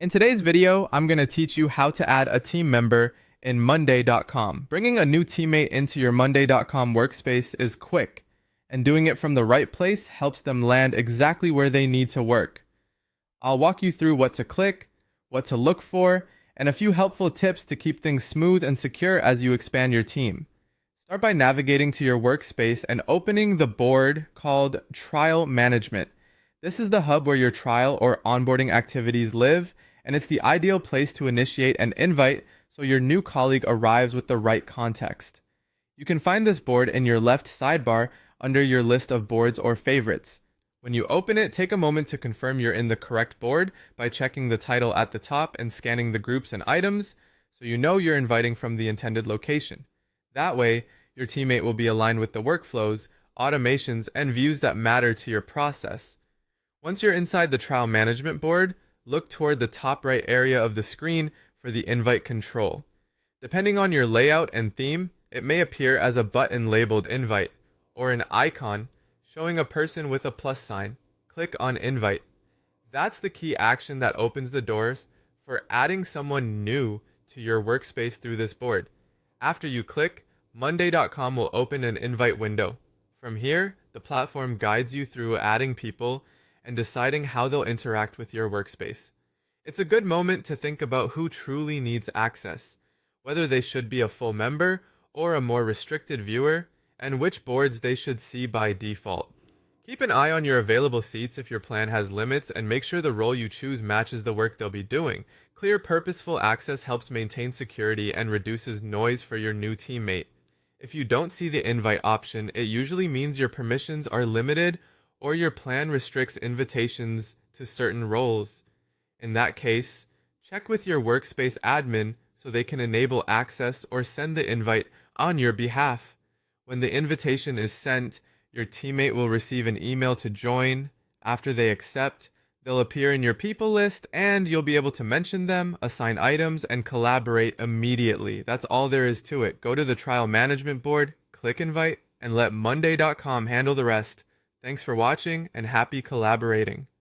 In today's video, I'm going to teach you how to add a team member in Monday.com. Bringing a new teammate into your Monday.com workspace is quick, and doing it from the right place helps them land exactly where they need to work. I'll walk you through what to click, what to look for, and a few helpful tips to keep things smooth and secure as you expand your team. Start by navigating to your workspace and opening the board called Trial Management. This is the hub where your trial or onboarding activities live, and it's the ideal place to initiate an invite so your new colleague arrives with the right context. You can find this board in your left sidebar under your list of boards or favorites. When you open it, take a moment to confirm you're in the correct board by checking the title at the top and scanning the groups and items so you know you're inviting from the intended location. That way, your teammate will be aligned with the workflows, automations, and views that matter to your process. Once you're inside the trial management board, look toward the top right area of the screen for the invite control. Depending on your layout and theme, it may appear as a button labeled invite or an icon showing a person with a plus sign. Click on invite. That's the key action that opens the doors for adding someone new to your workspace through this board. After you click, Monday.com will open an invite window. From here, the platform guides you through adding people and deciding how they'll interact with your workspace. It's a good moment to think about who truly needs access, whether they should be a full member or a more restricted viewer, and which boards they should see by default. Keep an eye on your available seats if your plan has limits, and make sure the role you choose matches the work they'll be doing. Clear, purposeful access helps maintain security and reduces noise for your new teammate. If you don't see the invite option, it usually means your permissions are limited or your plan restricts invitations to certain roles. In that case, check with your workspace admin so they can enable access or send the invite on your behalf. When the invitation is sent, your teammate will receive an email to join. After they accept, they'll appear in your people list and you'll be able to mention them, assign items, and collaborate immediately. That's all there is to it. Go to the trial management board, click invite, and let Monday.com handle the rest. Thanks for watching and happy collaborating.